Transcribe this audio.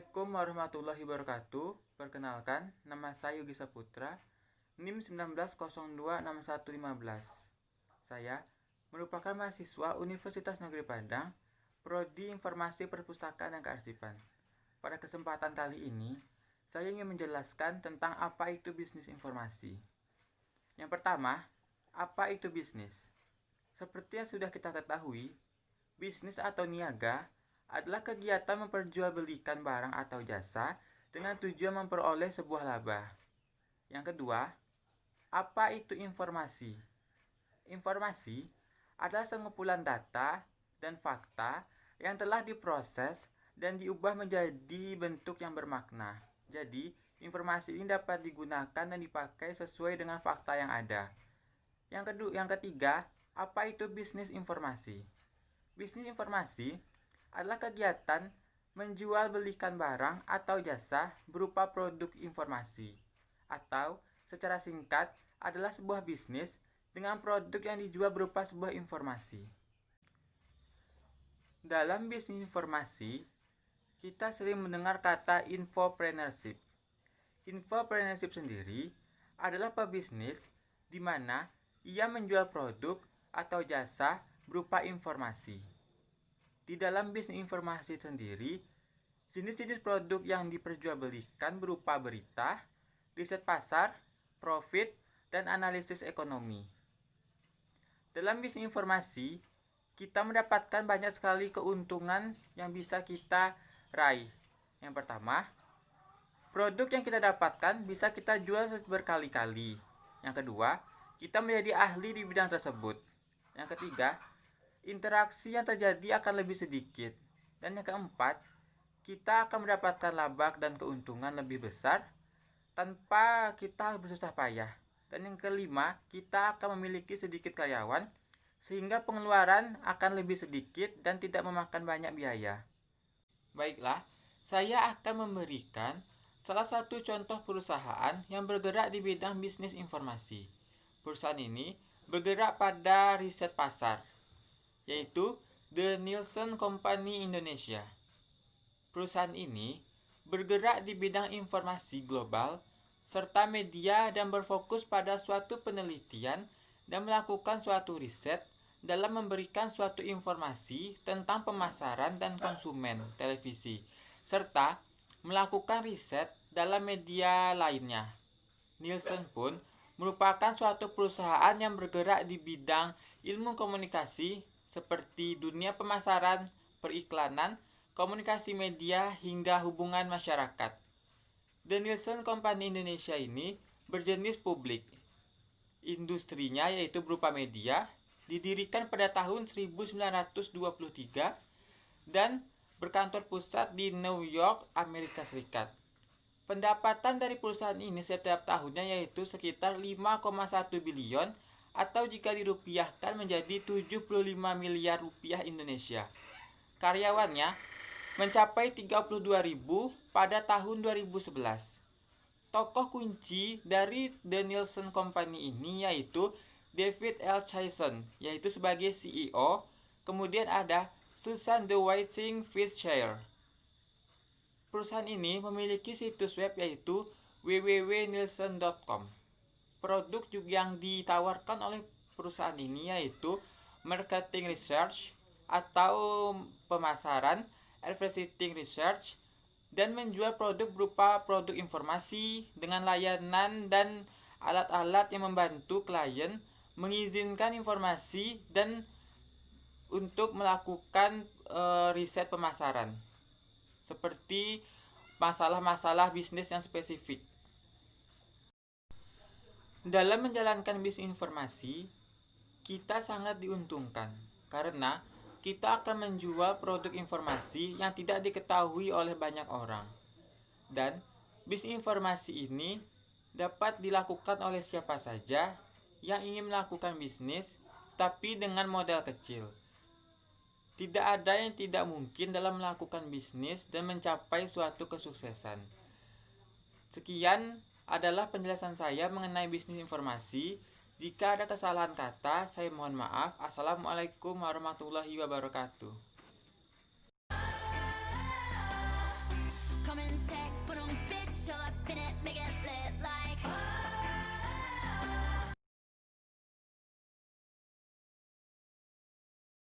Assalamualaikum warahmatullahi wabarakatuh. Perkenalkan, nama saya Yogi Saputra, NIM 19026115. Saya merupakan mahasiswa Universitas Negeri Padang, Prodi Informasi Perpustakaan dan Kearsipan. Pada kesempatan kali ini, saya ingin menjelaskan tentang apa itu bisnis informasi. Yang pertama, apa itu bisnis? Seperti yang sudah kita ketahui, bisnis atau niaga adalah kegiatan memperjualbelikan barang atau jasa dengan tujuan memperoleh sebuah laba. Yang kedua, apa itu informasi? Informasi adalah sengumpulan data dan fakta yang telah diproses dan diubah menjadi bentuk yang bermakna. Jadi, informasi ini dapat digunakan dan dipakai sesuai dengan fakta yang ada. Yang ketiga, apa itu bisnis informasi? Bisnis informasi adalah kegiatan menjual belikan barang atau jasa berupa produk informasi, atau secara singkat adalah sebuah bisnis dengan produk yang dijual berupa sebuah informasi. Dalam bisnis informasi, kita sering mendengar kata infopreneurship. Infopreneurship sendiri adalah pebisnis di mana ia menjual produk atau jasa berupa informasi. Di dalam bisnis informasi sendiri, jenis-jenis produk yang diperjualbelikan berupa berita, riset pasar, profit, dan analisis ekonomi. Dalam bisnis informasi, kita mendapatkan banyak sekali keuntungan yang bisa kita raih. Yang pertama, produk yang kita dapatkan bisa kita jual berkali-kali. Yang kedua, kita menjadi ahli di bidang tersebut. Yang ketiga, interaksi yang terjadi akan lebih sedikit. Dan yang keempat, kita akan mendapatkan laba dan keuntungan lebih besar tanpa kita bersusah payah. Dan yang kelima, kita akan memiliki sedikit karyawan sehingga pengeluaran akan lebih sedikit dan tidak memakan banyak biaya. Baiklah, saya akan memberikan salah satu contoh perusahaan yang bergerak di bidang bisnis informasi. Perusahaan ini bergerak pada riset pasar, yaitu The Nielsen Company Indonesia. Perusahaan ini bergerak di bidang informasi global serta media dan berfokus pada suatu penelitian dan melakukan suatu riset dalam memberikan suatu informasi tentang pemasaran dan konsumen televisi serta melakukan riset dalam media lainnya. Nielsen pun merupakan suatu perusahaan yang bergerak di bidang ilmu komunikasi seperti dunia pemasaran, periklanan, komunikasi media, hingga hubungan masyarakat. The Nielsen Company Indonesia ini berjenis publik. Industrinya yaitu berupa media, didirikan pada tahun 1923 dan berkantor pusat di New York, Amerika Serikat. Pendapatan dari perusahaan ini setiap tahunnya yaitu sekitar 5,1 bilion atau jika dirupiahkan menjadi 75 miliar rupiah Indonesia. Karyawannya mencapai 32.000 pada tahun 2011. Tokoh kunci dari The Nielsen Company ini yaitu David L. Chason, yaitu sebagai CEO. Kemudian ada Susan DeWitt Fishshire. Perusahaan ini memiliki situs web yaitu www.nielsen.com. Produk juga yang ditawarkan oleh perusahaan ini yaitu marketing research atau pemasaran, advertising research, dan menjual produk berupa produk informasi dengan layanan dan alat-alat yang membantu klien mengizinkan informasi dan untuk melakukan riset pemasaran seperti masalah-masalah bisnis yang spesifik. Dalam menjalankan bisnis informasi, kita sangat diuntungkan karena kita akan menjual produk informasi yang tidak diketahui oleh banyak orang. Dan bisnis informasi ini dapat dilakukan oleh siapa saja yang ingin melakukan bisnis tapi dengan modal kecil. Tidak ada yang tidak mungkin dalam melakukan bisnis dan mencapai suatu kesuksesan. Sekian adalah penjelasan saya mengenai bisnis informasi. Jika ada kesalahan kata, saya mohon maaf. Assalamualaikum warahmatullahi wabarakatuh. control up in it, make it lit.